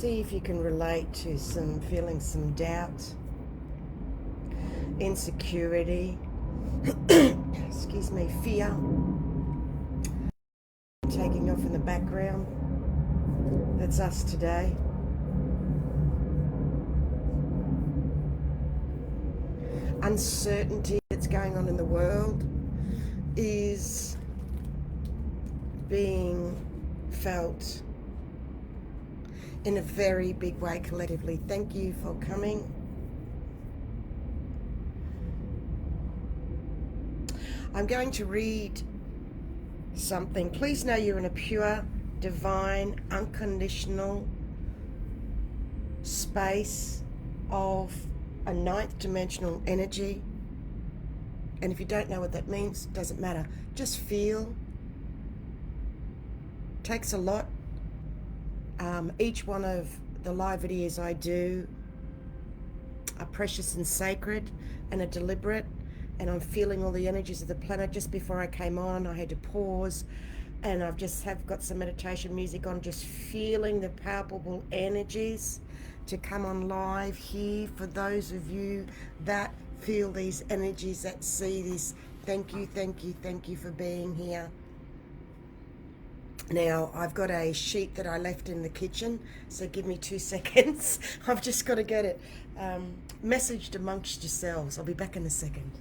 See if you can relate to feeling some doubt, insecurity, excuse me, fear taking off in the background. That's us today. Uncertainty that's going on in the world is being felt in a very big way collectively. Thank you for coming. I'm going to read something. Please know you're in a pure, divine, unconditional space of a ninth dimensional energy. And if you don't know what that means, it doesn't matter. Just feel. Takes a lot. Each one of the live videos I do are precious and sacred and are deliberate, and I'm feeling all the energies of the planet. Just before I came on, I had to pause, and I've just got some meditation music on, just feeling the palpable energies to come on live here. For those of you that feel these energies, that see this, thank you, thank you, thank you for being here. Now, I've got a sheet that I left in the kitchen, so give me 2 seconds. I've just got to get it messaged amongst yourselves. I'll be back in a second.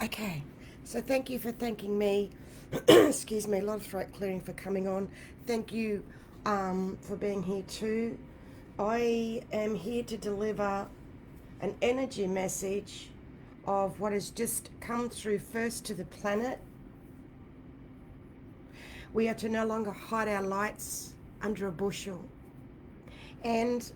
Okay, so thank you for thanking me. Excuse me, a lot of throat clearing for coming on. Thank you for being here too. I am here to deliver an energy message of what has just come through first to the planet. We are to no longer hide our lights under a bushel. And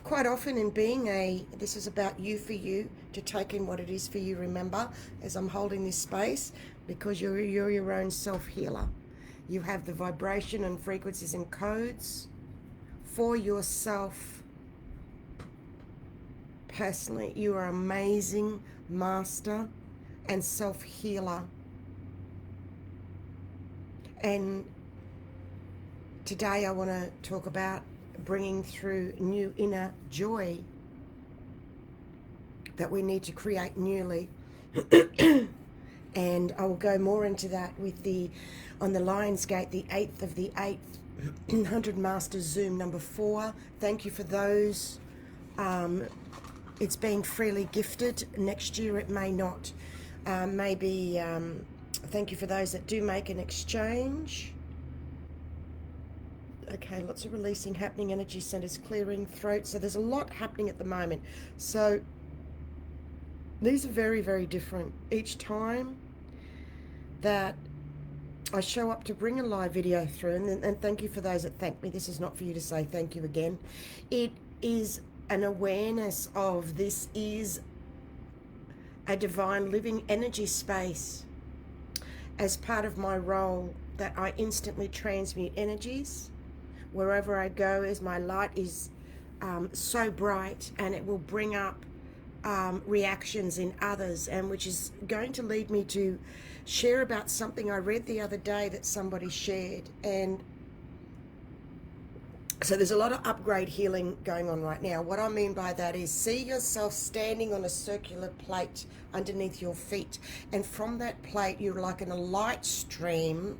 quite often in being this is about you for you, to take in what it is for you, remember, as I'm holding this space, because you're your own self-healer. You have the vibration and frequencies and codes for yourself personally. You are amazing master and self-healer. And today I want to talk about bringing through new inner joy that we need to create newly. And I will go more into that with on the Lionsgate, the 8th of the 8th, 100 Masters Zoom number 4. Thank you for those. It's being freely gifted. Next year it may not. Thank you for those that do make an exchange. Okay, lots of releasing happening, energy centers clearing, throat. So there's a lot happening at the moment. So these are very, very different. Each time that I show up to bring a live video through, and thank you for those that thank me. This is not for you to say thank you again. It is an awareness of this is a divine living energy space as part of my role, that I instantly transmute energies wherever I go, as my light is so bright, and it will bring up reactions in others, and which is going to lead me to share about something I read the other day that somebody shared. And so there's a lot of upgrade healing going on right now. What I mean by that is, see yourself standing on a circular plate underneath your feet, and from that plate you're like in a light stream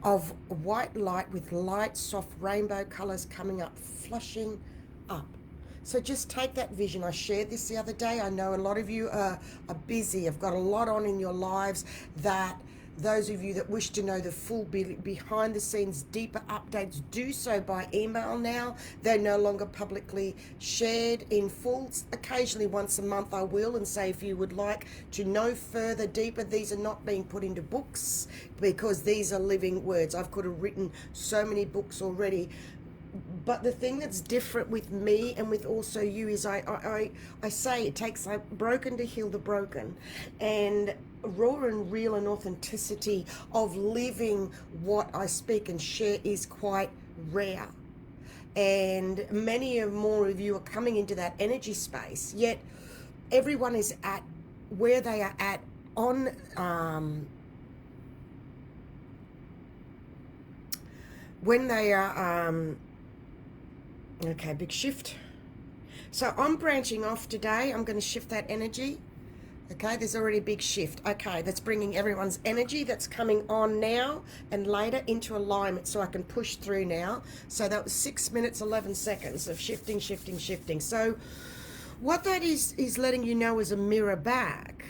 of white light with light soft rainbow colors coming up, flushing up. So just take that vision. I shared this the other day. I know a lot of you are busy, have got a lot on in your lives, that those of you that wish to know the full behind the scenes, deeper updates, do so by email now. They're no longer publicly shared in full. Occasionally, once a month, I will and say, if you would like to know further, deeper, these are not being put into books because these are living words. I've could have written so many books already. But the thing that's different with me and with also you is I say it takes a broken to heal the broken, and raw and real and authenticity of living what I speak and share is quite rare. And many more of you are coming into that energy space, yet everyone is at where they are at on when they are okay, big shift. So I'm branching off today. I'm going to shift that energy. Okay, there's already a big shift. Okay, that's bringing everyone's energy that's coming on now and later into alignment so I can push through now. So that was 6 minutes, 11 seconds of shifting, shifting, shifting. So what that is letting you know as a mirror back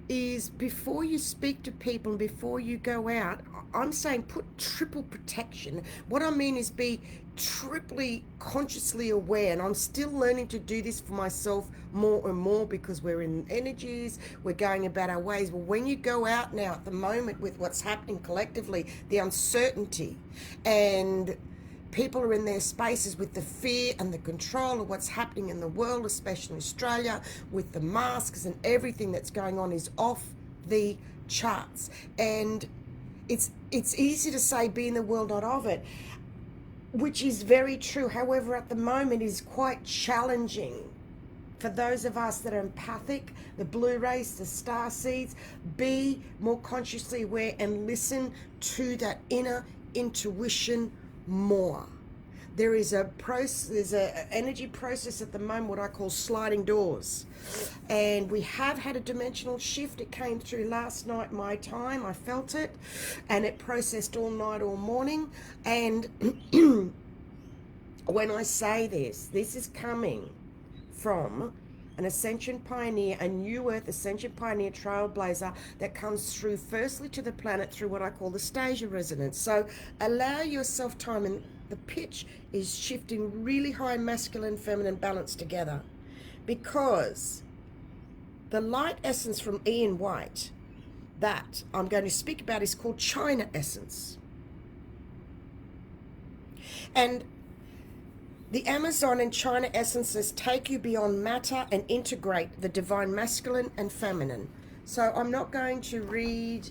is before you speak to people and before you go out, I'm saying put triple protection. What I mean is be triply consciously aware, and I'm still learning to do this for myself more and more because we're in energies, we're going about our ways. Well, when you go out now at the moment with what's happening collectively, the uncertainty, and people are in their spaces with the fear and the control of what's happening in the world, especially in Australia, with the masks and everything that's going on is off the charts. And it's easy to say be in the world, not of it, which is very true. However, at the moment is quite challenging for those of us that are empathic, the blue race, the star seeds. Be more consciously aware and listen to that inner intuition more. There is a process, there's an energy process at the moment, what I call sliding doors. And we have had a dimensional shift. It came through last night, my time. I felt it. And it processed all night, all morning. And when I say this is coming from an Ascension Pioneer, a New Earth Ascension Pioneer Trailblazer that comes through firstly to the planet through what I call the Stasia resonance. So allow yourself time, and the pitch is shifting really high masculine, feminine balance together, because the light essence from Ian White that I'm going to speak about is called China Essence. And the Amazon and China essences take you beyond matter and integrate the divine masculine and feminine. So I'm not going to read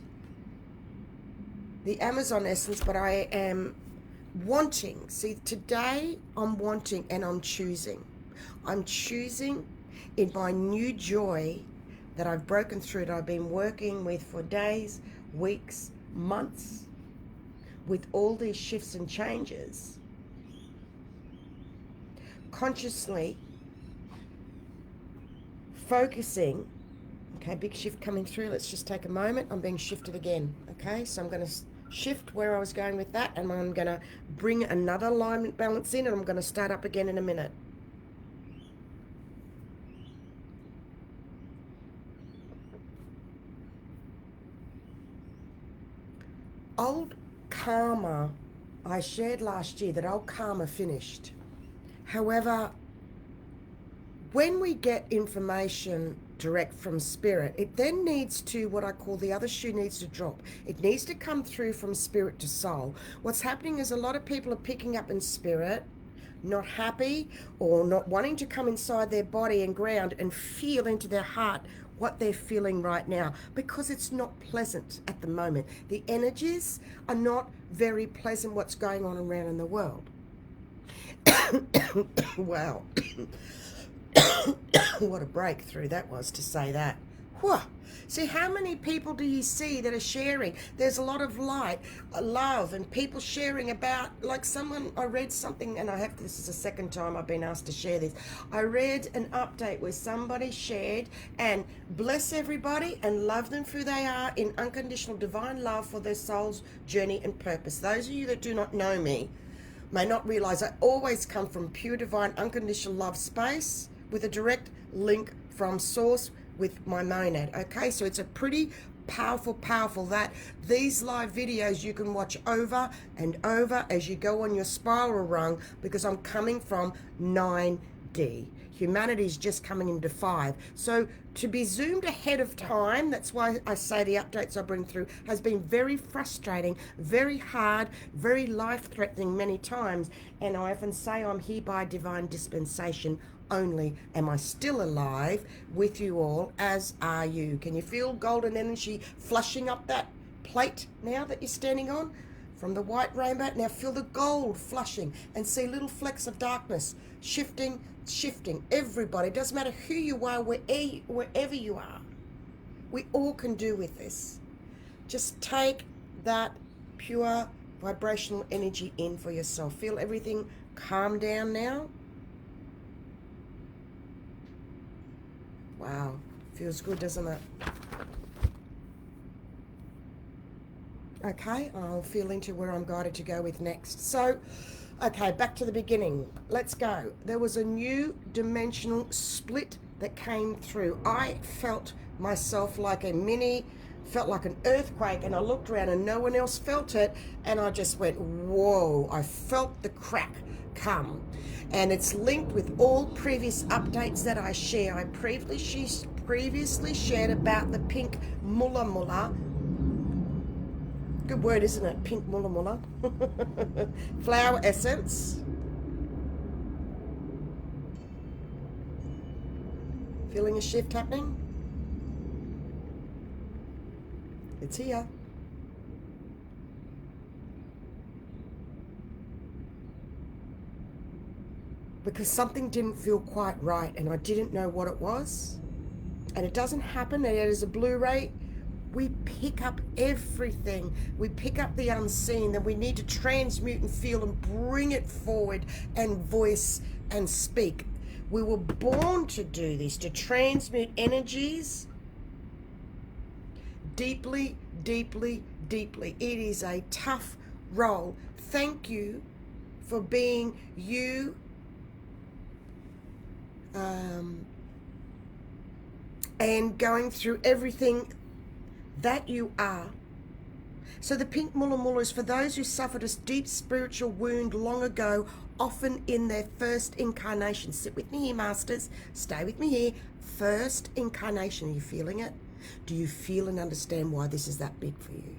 the Amazon essence, but I am wanting. See, today I'm wanting and I'm choosing. I'm choosing in my new joy that I've broken through, that I've been working with for days, weeks, months, with all these shifts and changes. Consciously focusing. Okay, big shift coming through. Let's just take a moment. I'm being shifted again. Okay, so I'm going to shift where I was going with that, and I'm going to bring another alignment balance in, and I'm going to start up again in a minute. Old karma, I shared last year that old karma finished. However, when we get information direct from spirit, it then needs to, what I call the other shoe needs to drop. It needs to come through from spirit to soul. What's happening is a lot of people are picking up in spirit, not happy or not wanting to come inside their body and ground and feel into their heart what they're feeling right now, because it's not pleasant at the moment. The energies are not very pleasant, what's going on around in the world. Wow. What a breakthrough that was to say that. Whew. See, how many people do you see that are sharing? There's a lot of light, love, and people sharing about, like someone, I read something, and this is the second time I've been asked to share this. I read an update where somebody shared, and bless everybody and love them for who they are in unconditional divine love for their soul's journey and purpose. Those of you that do not know me may not realize I always come from pure divine unconditional love space with a direct link from source with my monad. Okay, so it's a pretty powerful that these live videos you can watch over and over as you go on your spiral rung, because I'm coming from 9D. Humanity is just coming into 5. So to be zoomed ahead of time, that's why I say the updates I bring through has been very frustrating, very hard, very life-threatening many times. And I often say I'm here by divine dispensation only. Am I still alive with you all, as are you? Can you feel golden energy flushing up that plate now that you're standing on? From the white rainbow, now feel the gold flushing and see little flecks of darkness shifting. Everybody, doesn't matter who you are, wherever you are, we all can do with this. Just take that pure vibrational energy in for yourself. Feel everything calm down now. Wow, feels good, doesn't it? Okay, I'll feel into where I'm guided to go with next. So, okay, back to the beginning. Let's go. There was a new dimensional split that came through. I felt myself like felt like an earthquake, and I looked around and no one else felt it, and I just went, whoa, I felt the crack come. And it's linked with all previous updates that I share. I previously shared about the Pink Mulla Mulla. Good word, isn't it? Pink Mulla Mulla. Flower essence. Feeling a shift happening? It's here. Because something didn't feel quite right and I didn't know what it was. And it doesn't happen, and it is a Blu-ray. We pick up everything. We pick up the unseen that we need to transmute and feel and bring it forward and voice and speak. We were born to do this, to transmute energies deeply. It is a tough role. Thank you for being you. And going through everything that you are. So the Pink Mulla Mulla is for those who suffered a deep spiritual wound long ago, often in their first incarnation. Sit with me here, Masters. Stay with me here. First incarnation. Are you feeling it? Do you feel and understand why this is that big for you?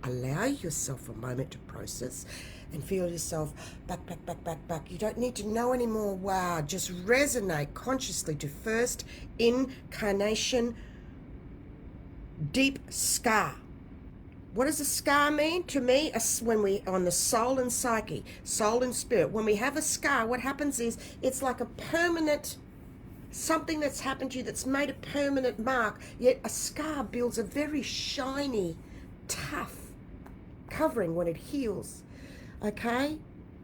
Allow yourself a moment to process and feel yourself back. You don't need to know anymore. Wow, just resonate consciously to first incarnation, deep scar. What does a scar mean? To me, when we on the soul and psyche, soul and spirit, when we have a scar, what happens is it's like a permanent, something that's happened to you that's made a permanent mark, yet a scar builds a very shiny, tough covering when it heals. Okay,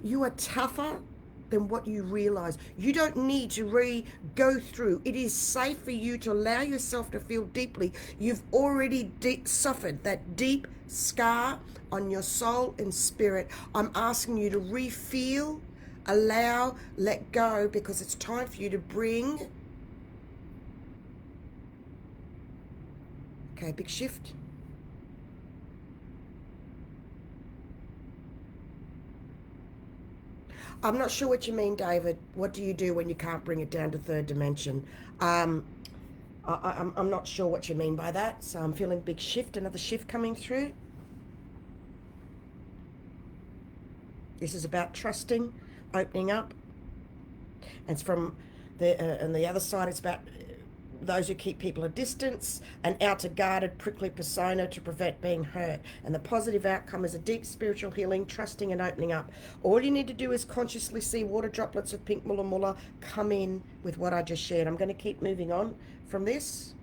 you are tougher than what you realize. You don't need to go through. It is safe for you to allow yourself to feel deeply. You've already suffered that deep scar on your soul and spirit. I'm asking you to refeel, allow, let go, because it's time for you to bring. Okay, big shift. I'm not sure what you mean, David. What do you do when you can't bring it down to third dimension? I'm not sure what you mean by that. So I'm feeling big shift, another shift coming through. This is about trusting, opening up. And it's from and the other side, it's about those who keep people at distance, an outer guarded, prickly persona to prevent being hurt. And the positive outcome is a deep spiritual healing, trusting and opening up. All you need to do is consciously see water droplets of Pink Mulla Mulla come in with what I just shared. I'm going to keep moving on from this.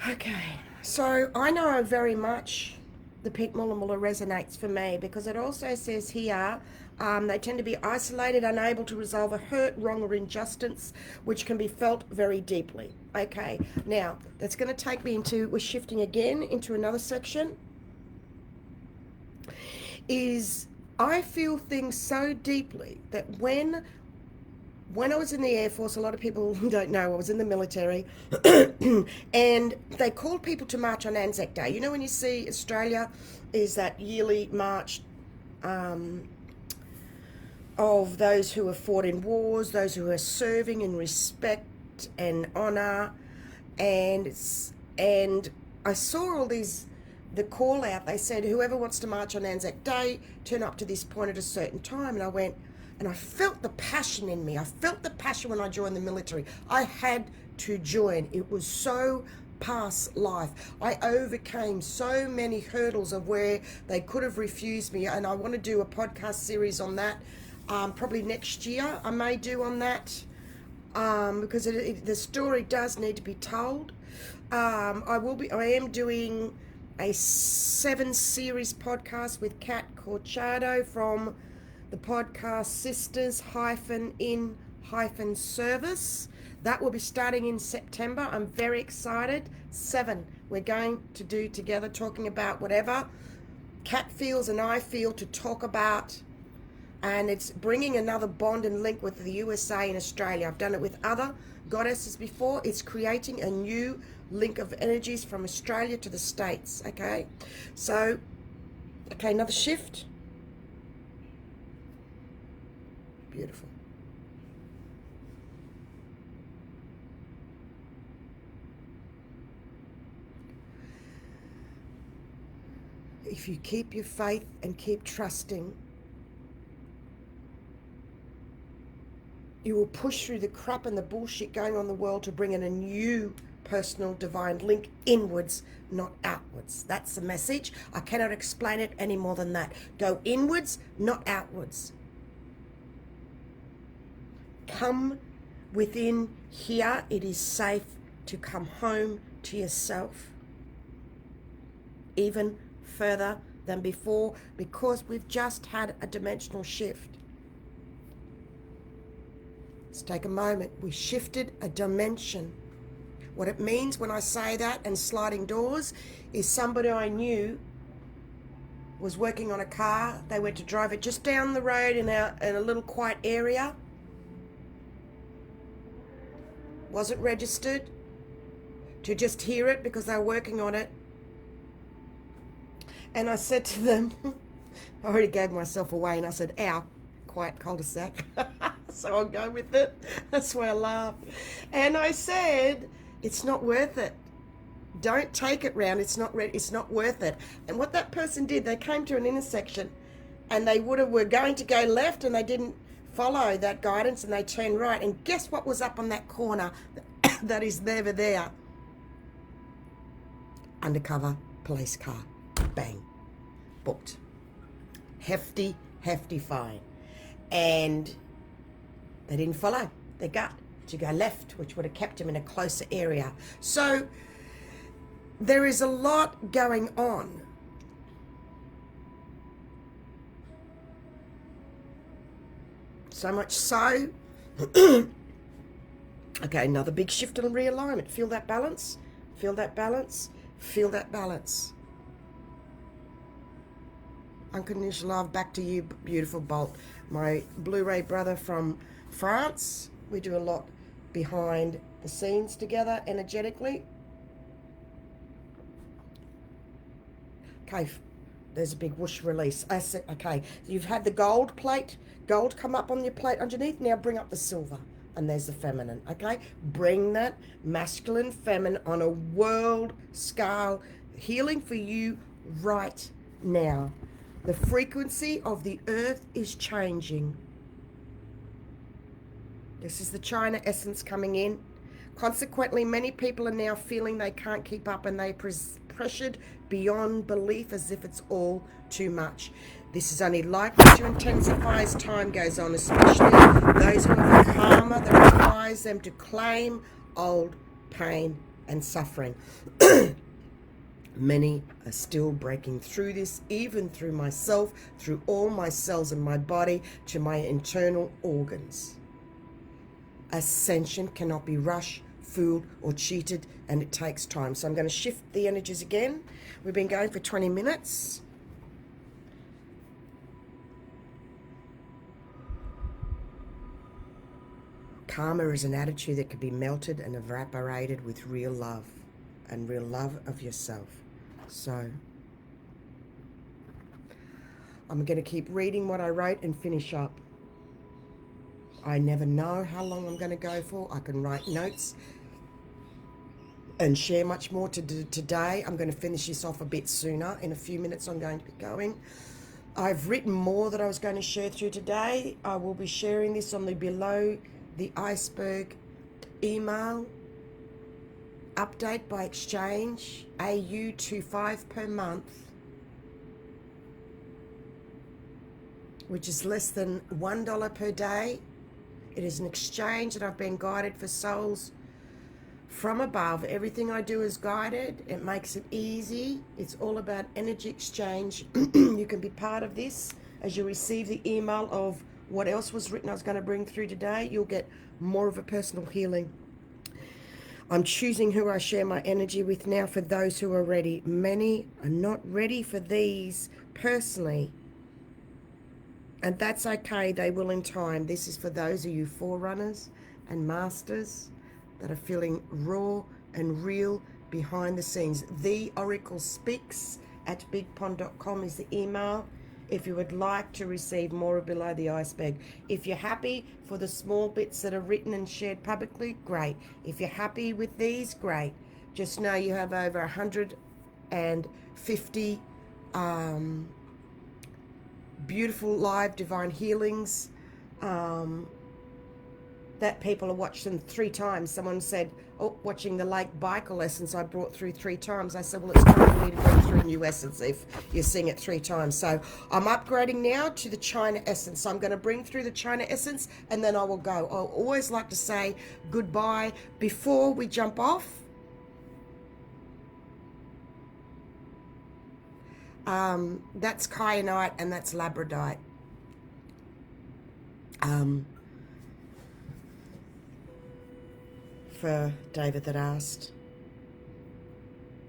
Okay, so I know very much the Pink Mulla Mulla resonates for me, because it also says here, they tend to be isolated, unable to resolve a hurt, wrong, or injustice, which can be felt very deeply. Okay, now that's going to take me into, we're shifting again into another section, is I feel things so deeply that when I was in the Air Force, a lot of people don't know, I was in the military, and they called people to march on Anzac Day. You know, when you see Australia is that yearly march of those who have fought in wars, those who are serving in respect and honour, and I saw all these, the call out, they said, whoever wants to march on Anzac Day, turn up to this point at a certain time. And I went, and I felt the passion in me. I felt the passion when I joined the military. I had to join. It was so past life. I overcame so many hurdles of where they could have refused me. And I want to do a podcast series on that. Probably next year I may do on that. Because the story does need to be told. I am doing a 7-series podcast with Kat Corchado from the podcast Sisters-in-Service. That will be starting in September. I'm very excited. 7 we're going to do together, talking about whatever Kat feels and I feel to talk about. And it's bringing another bond and link with the USA and Australia. I've done it with other goddesses before. It's creating a new link of energies from Australia to the States. Okay, so, okay, another shift. Beautiful. If you keep your faith and keep trusting, you will push through the crap and the bullshit going on in the world to bring in a new personal divine link inwards, not outwards. That's the message. I cannot explain it any more than that. Go inwards, not outwards. Come within here. It is safe to come home to yourself, even further than before, because we've just had a dimensional shift. Let's take a moment. We shifted a dimension. What it means when I say that, and sliding doors, is somebody I knew was working on a car. They went to drive it just down the road in a little quiet area. Wasn't registered. To just hear it because they were working on it. And I said to them, I already gave myself away, and I said, ow, quiet cul-de-sac. So I'll go with it. That's why I laugh. And I said, it's not worth it. Don't take it round. It's not worth it. And what that person did, they came to an intersection and they were going to go left, and they didn't follow that guidance, and they turned right. And guess what was up on that corner that is never there? Undercover police car. Bang. Booked. Hefty, hefty fine. And they didn't follow their gut to go left, which would have kept him in a closer area. So there is a lot going on. So much so. Okay, another big shift and realignment. Feel that balance? Feel that balance? Feel that balance. Unconditional love back to you, beautiful Bolt. My Blu-ray brother from France. We do a lot behind the scenes together energetically. Okay, there's a big whoosh release. I said, okay, you've had the gold plate, gold come up on your plate underneath. Now bring up the silver. And there's the feminine, okay? Bring that masculine, feminine on a world scale. Healing for you right now. The frequency of the earth is changing. This is the China essence coming in. Consequently, many people are now feeling they can't keep up, and they're pressured beyond belief as if it's all too much. This is only likely to intensify as time goes on, especially those who have a karma that requires them to claim old pain and suffering. Many are still breaking through this, even through myself, through all my cells in my body, to my internal organs. Ascension cannot be rushed, fooled, or cheated, and it takes time. So I'm going to shift the energies again. We've been going for 20 minutes. Karma is an attitude that can be melted and evaporated with real love, and real love of yourself. So I'm going to keep reading what I wrote and finish up. I never know how long I'm going to go for. I can write notes and share much more today. I'm going to finish this off a bit sooner. In a few minutes I'm going to be going. I've written more that I was going to share through today. I will be sharing this on the below the Iceberg email. Update by exchange, AU25 per month, which is less than $1 per day. It is an exchange that I've been guided for souls from above. Everything I do is guided. It makes it easy. It's all about energy exchange. You can be part of this as you receive the email of what else was written I was going to bring through today. You'll get more of a personal healing. I'm choosing who I share my energy with now for those who are ready. Many are not ready for these personally, and that's okay. They will in time. This is for those of you forerunners and masters that are feeling raw and real behind the scenes. The Oracle Speaks at bigpond.com is the email. If you would like to receive more of Below the Iceberg. If you're happy for the small bits that are written and shared publicly, great. If you're happy with these, great. Just know you have over 150 beautiful live divine healings that people are watching 3 times. Someone said, oh, watching the Lake Biker Essence I brought through 3 times. I said, well, it's time for me to bring through new essence if you're seeing it 3 times. So I'm upgrading now to the China Essence. So I'm going to bring through the China Essence and then I will go. I always like to say goodbye before we jump off. That's kyanite and that's labradorite. For David that asked.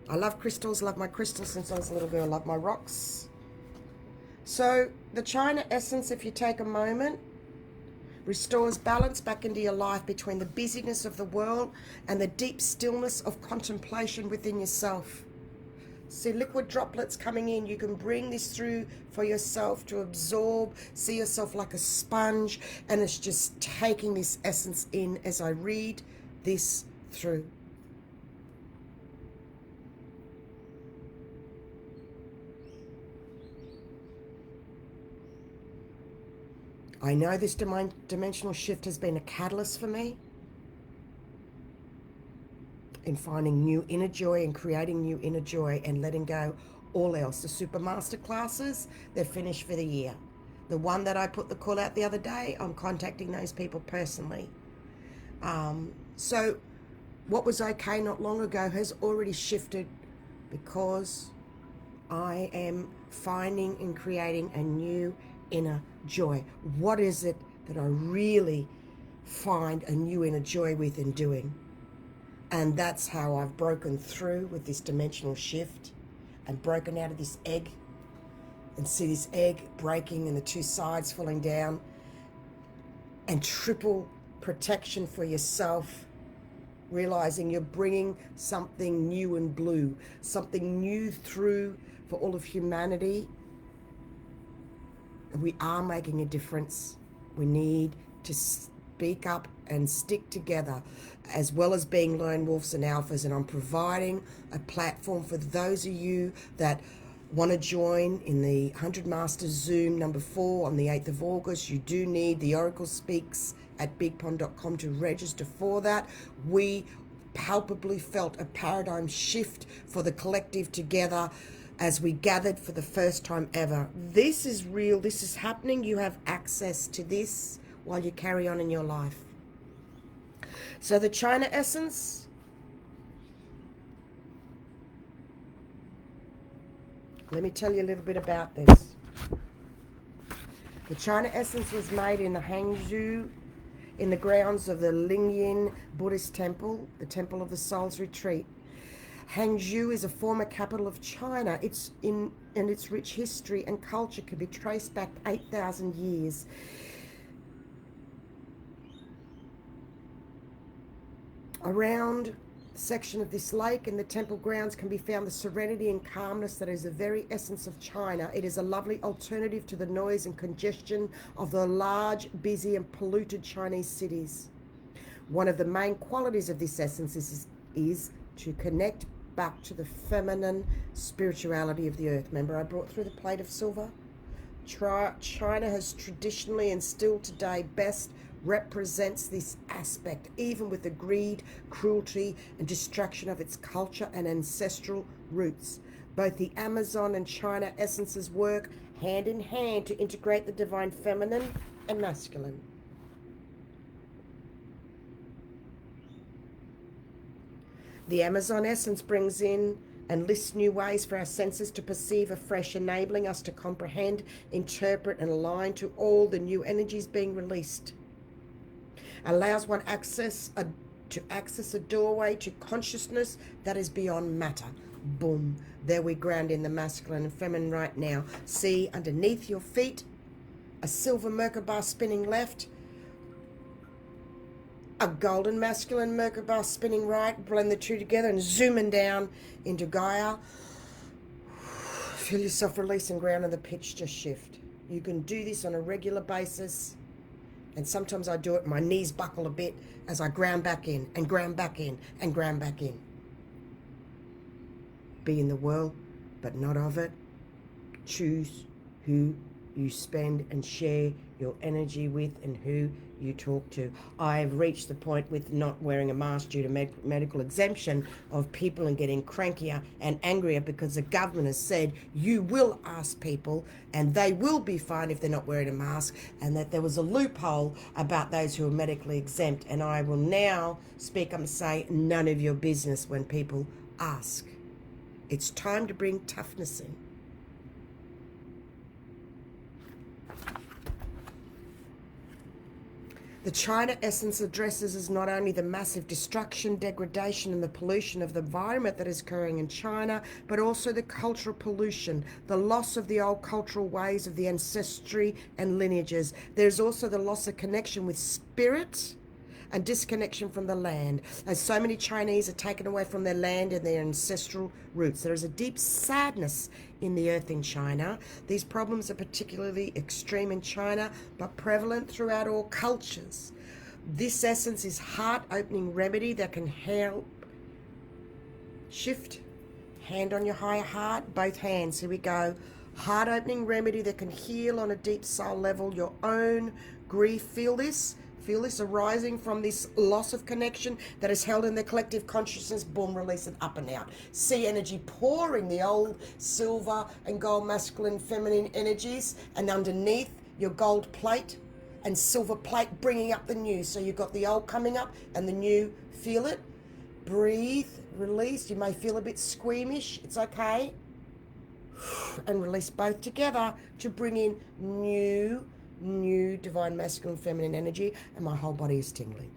I love crystals, love my crystals since I was a little girl, love my rocks. So the China Essence, if you take a moment, restores balance back into your life between the busyness of the world and the deep stillness of contemplation within yourself. See liquid droplets coming in. You can bring this through for yourself to absorb, see yourself like a sponge, and it's just taking this essence in as I read this through. I know this dimensional shift has been a catalyst for me in finding new inner joy and creating new inner joy and letting go all else. The super master classes, they're finished for the year. The one that I put the call out the other day, I'm contacting those people personally. So what was okay not long ago has already shifted because I am finding and creating a new inner joy. What is it that I really find a new inner joy with in doing? And that's how I've broken through with this dimensional shift and broken out of this egg and see this egg breaking and the 2 sides falling down, and triple protection for yourself, realizing you're bringing something new and blue, something new through for all of humanity. We are making a difference. We need to speak up and stick together, as well as being lone wolves and alphas. And I'm providing a platform for those of you that want to join in the 100 Masters Zoom number 4 on the 8th of August. You do need the Oracle Speaks at bigpond.com to register for that. We palpably felt a paradigm shift for the collective together as we gathered for the first time ever. This is real. This is happening. You have access to this while you carry on in your life. So the China Essence, Let me tell you a little bit about this. The China essence was made in the Hangzhou, in the grounds of the Lingyin Buddhist temple, the Temple of the Soul's Retreat. Hangzhou is a former capital of China. And its rich history and culture can be traced back 8,000 years. Around a section of this lake and the temple grounds can be found the serenity and calmness that is the very essence of China. It is a lovely alternative to the noise and congestion of the large, busy and polluted Chinese cities. One of the main qualities of this essence is to connect back to the feminine spirituality of the earth. Remember, I brought through the plate of silver? China has traditionally and still today best represents this aspect, even with the greed, cruelty, and destruction of its culture and ancestral roots. Both the Amazon and China essences work hand in hand to integrate the divine feminine and masculine. The Amazon essence brings in and lists new ways for our senses to perceive afresh, enabling us to comprehend, interpret, and align to all the new energies being released. Allows one to access a doorway to consciousness that is beyond matter. Boom. There we ground in the masculine and feminine right now. See underneath your feet a silver Merkaba spinning left, a golden masculine Merkaba spinning right. Blend the two together and zooming down into Gaia. Feel yourself release and ground, and the pitch just shift. You can do this on a regular basis. And sometimes I do it, my knees buckle a bit as I ground back in and ground back in and ground back in. Be in the world, but not of it. Choose who you spend and share your energy with and who you talk to. I've reached the point with not wearing a mask due to medical exemption of people and getting crankier and angrier because the government has said you will ask people and they will be fined if they're not wearing a mask, and that there was a loophole about those who are medically exempt. And I will now speak up and say none of your business when people ask. It's time to bring toughness in. The China essence addresses is not only the massive destruction, degradation and the pollution of the environment that is occurring in China, but also the cultural pollution, the loss of the old cultural ways of the ancestry and lineages. There's also the loss of connection with spirit and disconnection from the land, as so many Chinese are taken away from their land and their ancestral roots. There is a deep sadness in the earth in China. These problems are particularly extreme in China, but prevalent throughout all cultures. This essence is heart-opening remedy that can help shift. Hand on your higher heart, both hands, here we go. Heart-opening remedy that can heal on a deep soul level your own grief. Feel this arising from this loss of connection that is held in the collective consciousness. Boom, release it up and out. See energy pouring the old silver and gold masculine feminine energies, and underneath your gold plate and silver plate bringing up the new. So you've got the old coming up and the new. Feel it. Breathe, release. You may feel a bit squeamish. It's okay. And release both together to bring in new divine masculine feminine energy, and my whole body is tingling.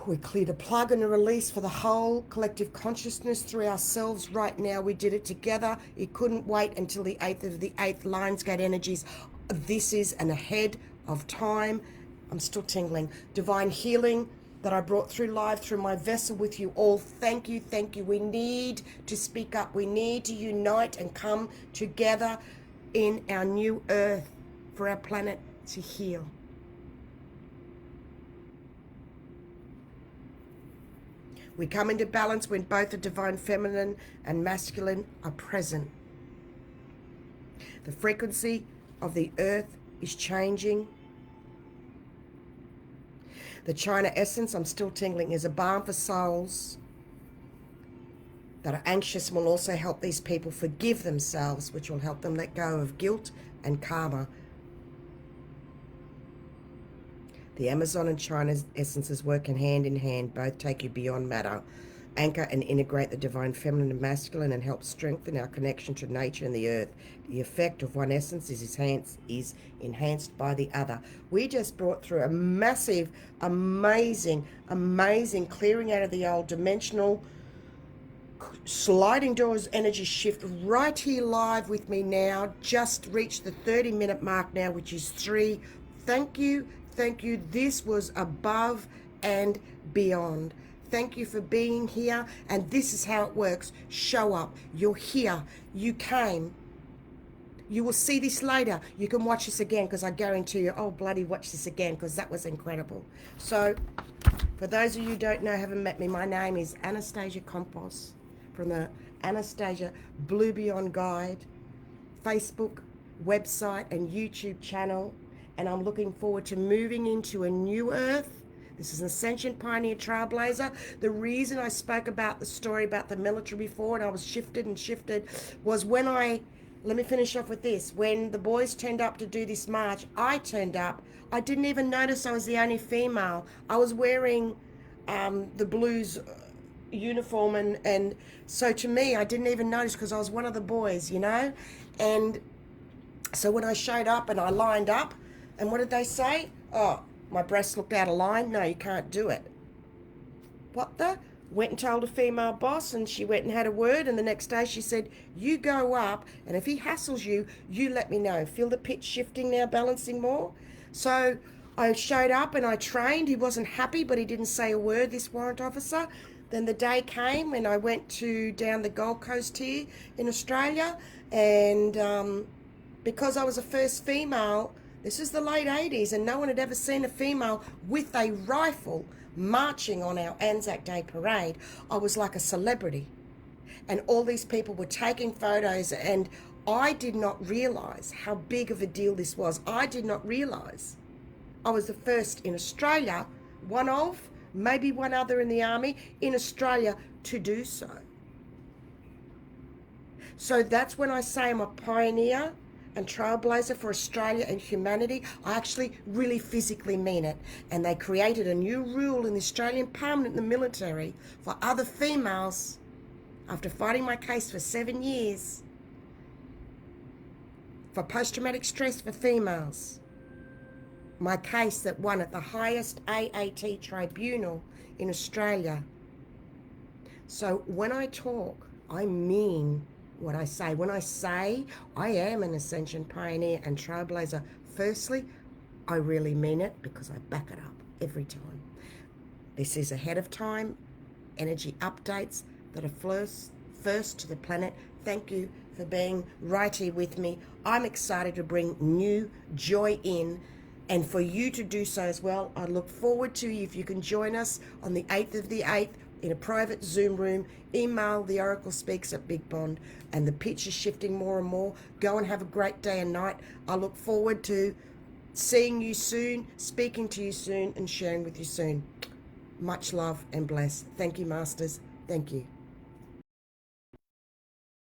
We cleared a plug and a release for the whole collective consciousness through ourselves right now. We did it together. It couldn't wait until the 8th of the 8th Lionsgate energies. This is an ahead of time. I'm still tingling. Divine healing that I brought through live through my vessel with you all. Thank you, thank you. We need to speak up. We need to unite and come together in our new earth for our planet to heal. We come into balance when both the divine feminine and masculine are present. The frequency of the earth is changing. The China essence, I'm still tingling, is a balm for souls that are anxious, and will also help these people forgive themselves, which will help them let go of guilt and karma. The Amazon and China's essences work hand in hand. Both take you beyond matter. anchor and integrate the divine feminine and masculine, and help strengthen our connection to nature and the earth. The effect of one essence is enhanced by the other. We just brought through a massive, amazing clearing out of the old dimensional sliding doors energy shift right here live with me now. Just reached the 30-minute mark now, which is 3. Thank you. This was above and beyond. Thank you for being here, and this is how it works. Show up. You're here. You came. You will see this later. You can watch this again, because I guarantee you, oh, bloody watch this again, because that was incredible. So, for those of you who don't know, haven't met me, my name is Anastacia Compos from the Anastacia Blue Beyond Guide Facebook, website, and YouTube channel. And I'm looking forward to moving into a new earth. This is an Ascension Pioneer Trailblazer. The reason I spoke about the story about the military before, and I was shifted, was when let me finish off with this. When the boys turned up to do this march, I turned up. I didn't even notice I was the only female. I was wearing the Blues uniform, and so to me, I didn't even notice because I was one of the boys, you know. And so when I showed up and I lined up, and what did they say? Oh, my breasts looked out of line. No, you can't do it. What the? Went and told a female boss, and she went and had a word, and the next day she said, you go up, and if he hassles you, you let me know. Feel the pitch shifting now, balancing more? So I showed up and I trained. He wasn't happy, but he didn't say a word, this warrant officer. Then the day came and I went down the Gold Coast here in Australia, and because I was the first female, this is the late 80s, and no one had ever seen a female with a rifle marching on our Anzac Day parade. I was like a celebrity, and all these people were taking photos, and I did not realize how big of a deal this was. I did not realize I was the first in Australia, one of maybe one other in the army in Australia to do so. So that's when I say I'm a pioneer and trailblazer for Australia and humanity. I actually really physically mean it. And they created a new rule in the Australian Parliament and the military for other females, after fighting my case for 7 years, for post-traumatic stress for females. My case that won at the highest AAT tribunal in Australia. So when I talk, I mean what I say. When I say I am an Ascension Pioneer and Trailblazer, firstly, I really mean it, because I back it up every time. This is ahead of time energy updates that are first to the planet. Thank you for being right here with me. I'm excited to bring new joy in, and for you to do so as well. I look forward to you if you can join us on the 8th of the 8th in a private Zoom room. Email the Oracle Speaks at Big Bond, and the pitch is shifting more and more. Go and have a great day and night. I look forward to seeing you soon, speaking to you soon, and sharing with you soon. Much love and bless. Thank you, Masters. Thank you.